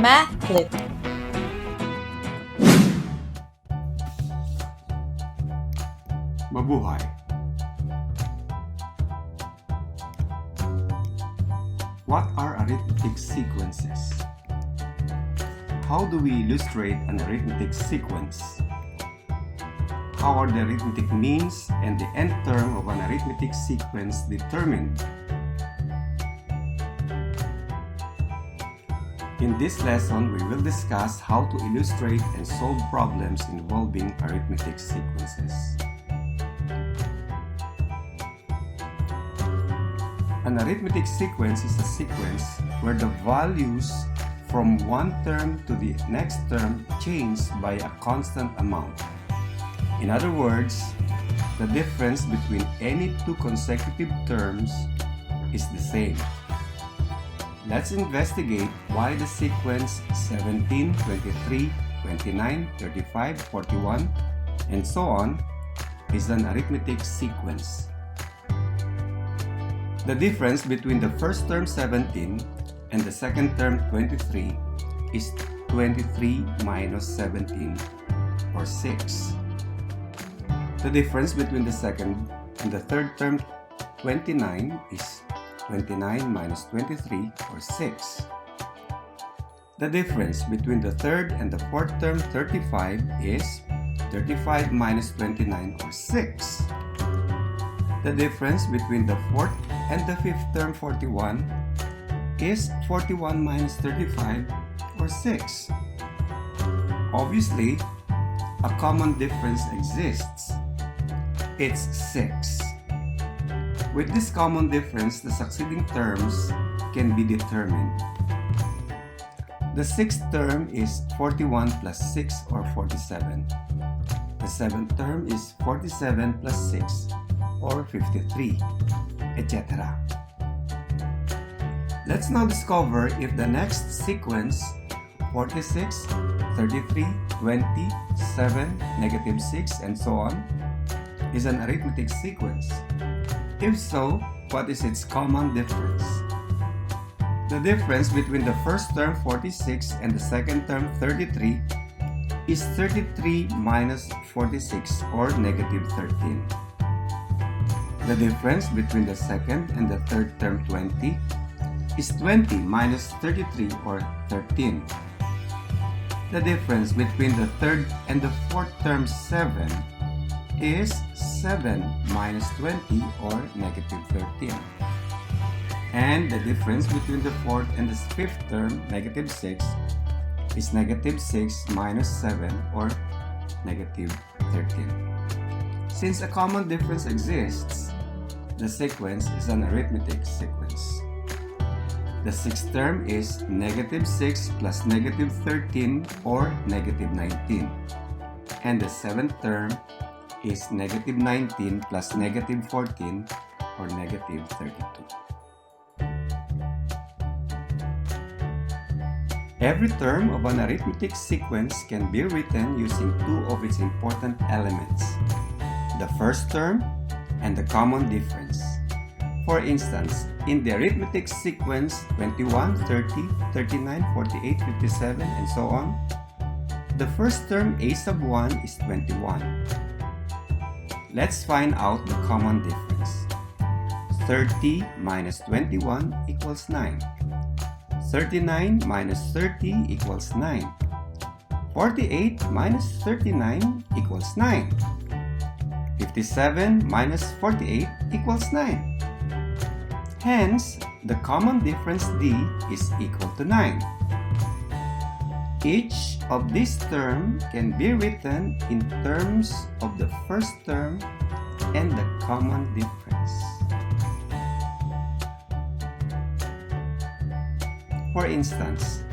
MathKlik. Mabuhay! What are arithmetic sequences? How do we illustrate an arithmetic sequence? How are the arithmetic means and the nth term of an arithmetic sequence determined? In this lesson, we will discuss how to illustrate and solve problems involving arithmetic sequences. An arithmetic sequence is a sequence where the values from one term to the next term change by a constant amount. In other words, the difference between any two consecutive terms is the same. Let's investigate why the sequence 17, 23, 29, 35, 41, and so on is an arithmetic sequence. The difference between the first term 17 and the second term 23 is 23 minus 17, or 6. The difference between the second and the third term 29 is 29 minus 23, or 6. The difference between the third and the fourth term 35 is 35 minus 29, or 6. The difference between the fourth and the fifth term 41 is 41 minus 35, or 6. Obviously, a common difference exists. It's 6. With this common difference, the succeeding terms can be determined. The sixth term is 41 plus 6, or 47. The seventh term is 47 plus 6, or 53, etc. Let's now discover if the next sequence 46, 33, 20, 7, negative 6, and so on is an arithmetic sequence. If so, what is its common difference? The difference between the first term 46 and the second term 33 is 33 minus 46, or negative 13. The difference between the second and the third term 20 is 20 minus 33, or 13. The difference between the third and the fourth term 7 is 7 minus 20, or negative 13. And the difference between the fourth and the fifth term, negative 6, is negative 6 minus 7, or negative 13. Since a common difference exists, the sequence is an arithmetic sequence. The sixth term is negative 6 plus negative 13, or negative 19. And the seventh term is negative 19 plus negative 14, or negative 32. Every term of an arithmetic sequence can be written using two of its important elements: the first term and the common difference. For instance, in the arithmetic sequence 21, 30, 39, 48, 57, and so on, the first term a sub 1 is 21. Let's find out the common difference. 30 minus 21 equals 9. 39 minus 30 equals 9. 48 minus 39 equals 9. 57 minus 48 equals 9. Hence, the common difference D is equal to 9. Each of these terms can be written in terms of the first term and the common difference. For instance,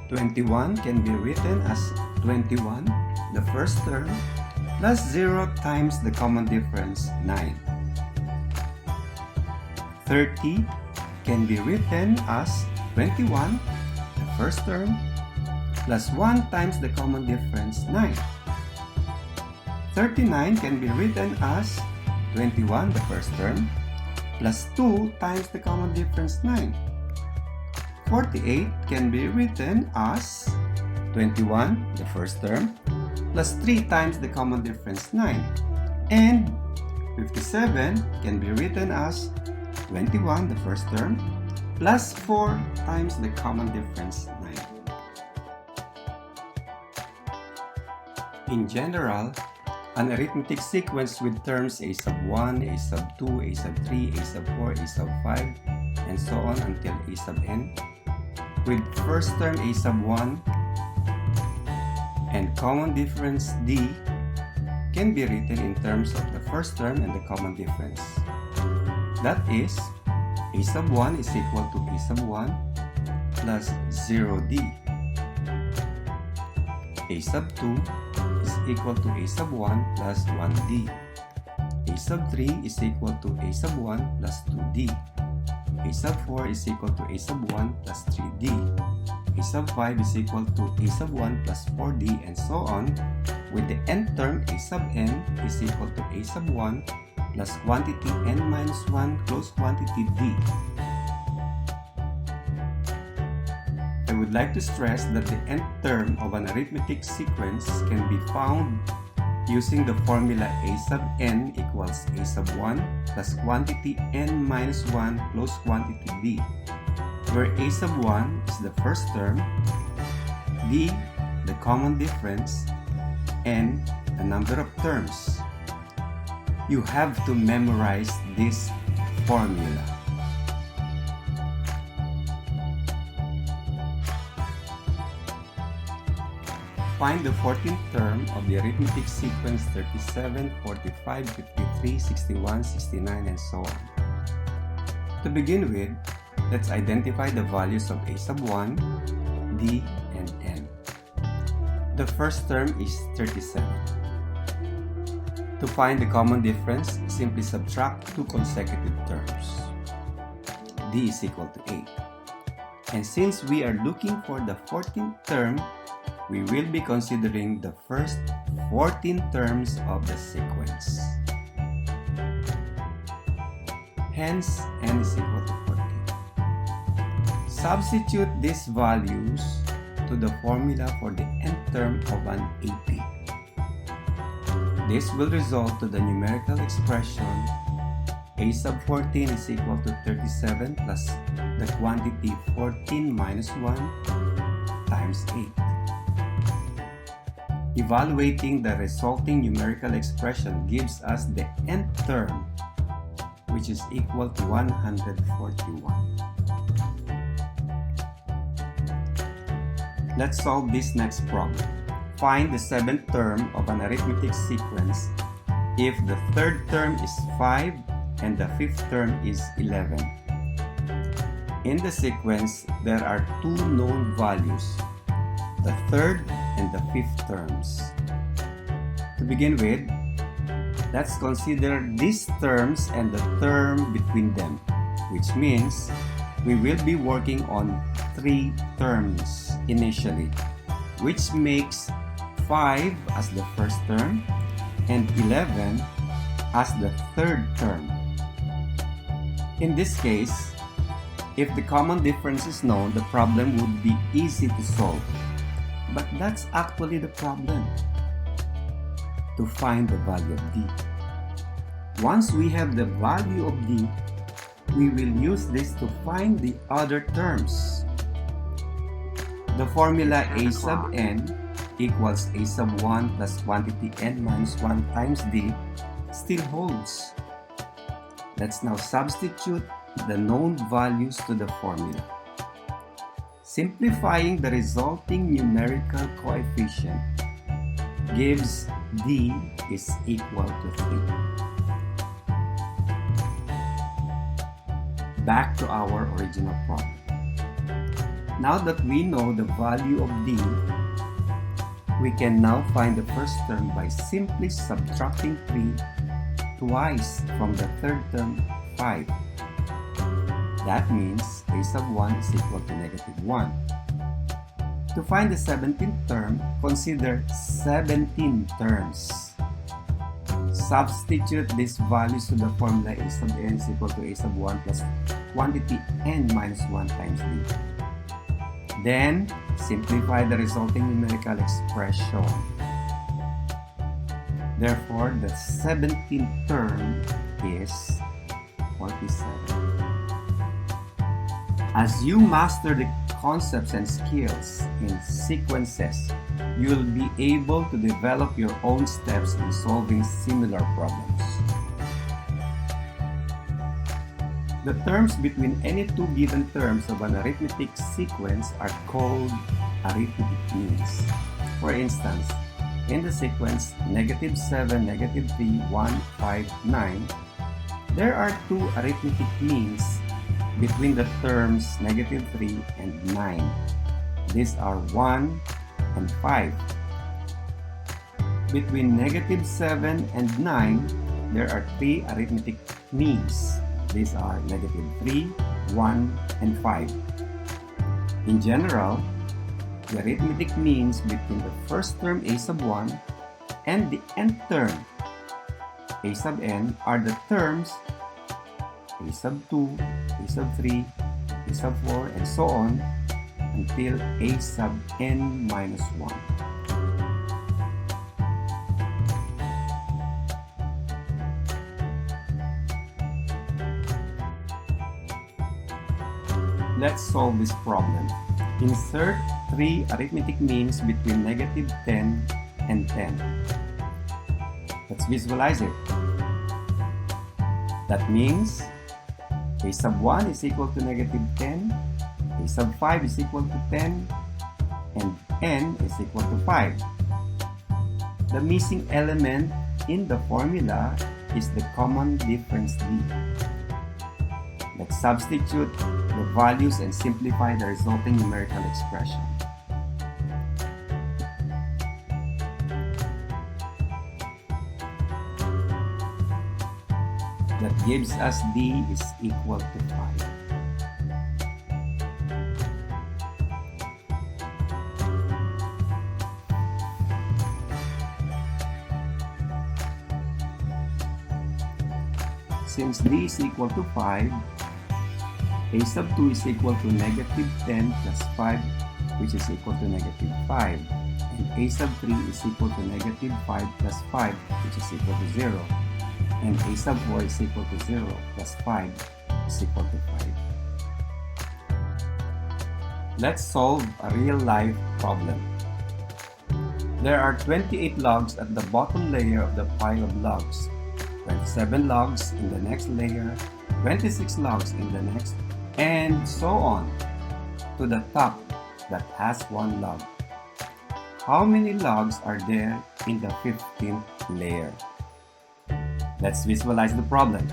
21 can be written as 21, the first term, plus 0 times the common difference, 9. 30 can be written as 21, the first term, plus 1 times the common difference, 9. 39 can be written as 21, the first term, plus 2 times the common difference, 9. 48 can be written as 21, the first term, plus 3 times the common difference 9. And 57 can be written as 21, the first term, plus 4 times the common difference 9. In general, an arithmetic sequence with terms a sub 1, a sub 2, a sub 3, a sub 4, a sub 5, and so on until a sub n, with first term a sub 1 and common difference d, can be written in terms of the first term and the common difference. That is, a sub 1 is equal to a sub 1 plus 0d. A sub 2 is equal to a sub 1 plus 1d. A sub 3 is equal to a sub 1 plus 2d. A sub 4 is equal to a sub 1 plus 3d. A sub 5 is equal to a sub 1 plus 4d, and so on, with the nth term a sub n is equal to a sub 1 plus quantity n minus 1 close quantity d. I would like to stress that the nth term of an arithmetic sequence can be found using the formula a sub n equals a sub 1 plus quantity n minus 1 close quantity d, where a sub 1 is the first term, d the common difference, n the number of terms. You have to memorize this formula. Find the 14th term of the arithmetic sequence 37, 45, 53, 61, 69, and so on. To begin with, let's identify the values of a sub 1, d, and n. The first term is 37. To find the common difference, simply subtract two consecutive terms. d is equal to 8. And since we are looking for the 14th term, we will be considering the first 14 terms of the sequence. Hence, n is equal to 14. Substitute these values to the formula for the nth term of an AP. This will result to the numerical expression a sub 14 is equal to 37 plus the quantity 14 minus 1 times 8. Evaluating the resulting numerical expression gives us the nth term, which is equal to 141. Let's solve this next problem. Find the 7th term of an arithmetic sequence if the third term is 5 and the 5th term is 11. In the sequence, there are two known values, the third and the 5th terms. To begin with, let's consider these terms and the term between them, which means we will be working on 3 terms initially, which makes 5 as the first term and 11 as the third term. In this case, if the common difference is known, the problem would be easy to solve. But that's actually the problem, to find the value of d. Once we have the value of d, we will use this to find the other terms. The formula a sub n equals a sub 1 plus quantity n minus 1 times d still holds. Let's now substitute the known values to the formula. Simplifying the resulting numerical coefficient gives d is equal to 3. Back to our original problem. Now that we know the value of d, we can now find the first term by simply subtracting 3 twice from the third term, 5. That means a sub 1 is equal to negative 1. To find the 17th term, consider 17 terms. Substitute these values to the formula a sub n is equal to a sub 1 plus quantity n minus 1 times d. Then, simplify the resulting numerical expression. Therefore, the 17th term is 47. As you master the concepts and skills in sequences, you will be able to develop your own steps in solving similar problems. The terms between any two given terms of an arithmetic sequence are called arithmetic means. For instance, in the sequence -7, -3, 1, 5, 9, there are two arithmetic means between the terms -3 and 9. These are 1 and 5. Between -7 and 9, there are three arithmetic means. These are -3, 1, and 5. In general, the arithmetic means between the first term a sub 1 and the nth term a sub n are the terms a sub 2, a sub 3, a sub 4, and so on until a sub n minus 1. Let's solve this problem. Insert three arithmetic means between -10 and 10. Let's visualize it. That means a sub 1 is equal to -10, a sub 5 is equal to 10, and n is equal to 5. The missing element in the formula is the common difference d. Let's substitute the values and simplify the resulting numerical expression. That gives us d is equal to 5. Since d is equal to 5, a sub 2 is equal to -10 plus 5, which is equal to -5. And a sub 3 is equal to -5 plus 5, which is equal to 0. And a sub 4 is equal to 0 plus 5 is equal to 5. Let's solve a real-life problem. There are 28 logs at the bottom layer of the pile of logs, 27 logs in the next layer, 26 logs in the next, and so on to the top that has one log. How many logs are there in the 15th layer? Let's visualize the problem.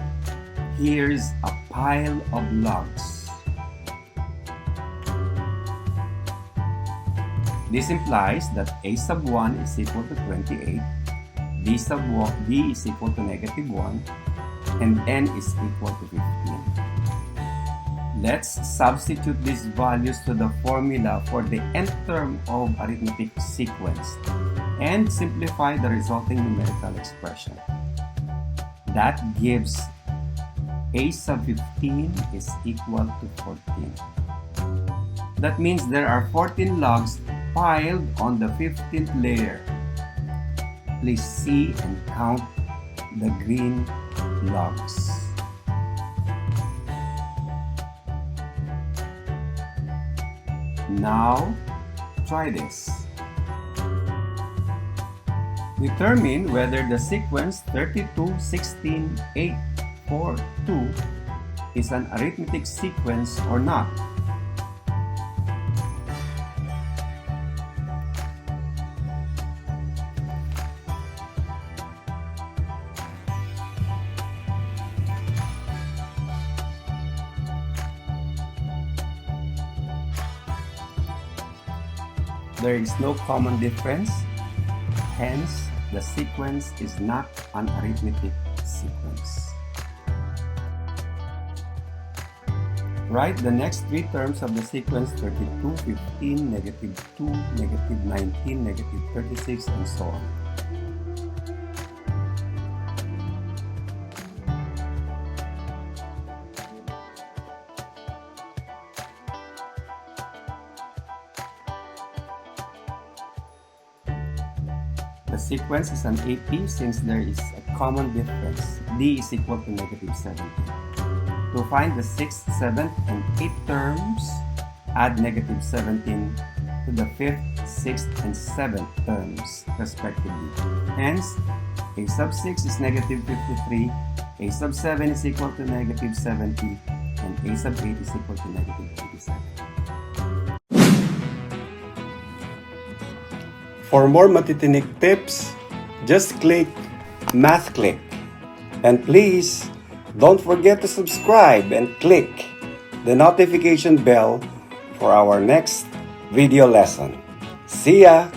Here's a pile of logs. This implies that a sub 1 is equal to 28, d is equal to -1, and n is equal to 15. Let's substitute these values to the formula for the nth term of arithmetic sequence and simplify the resulting numerical expression. That gives a sub 15 is equal to 14. That means there are 14 logs piled on the 15th layer. Please see and count the green logs. Now, try this. Determine whether the sequence 32, 16, 8, 4, 2 is an arithmetic sequence or not. There is no common difference, hence the sequence is not an arithmetic sequence. Write the next three terms of the sequence 32, 15, -2, -19, -36, and so on. The sequence is an AP since there is a common difference. D is equal to negative 17. To find the 6th, 7th, and 8th terms, add negative 17 to the 5th, 6th, and 7th terms, respectively. Hence, a sub 6 is negative 53, a sub 7 is equal to negative 70, and a sub 8 is equal to negative 87. For more matitinig tips, just click MathKlik. And please, don't forget to subscribe and click the notification bell for our next video lesson. See ya!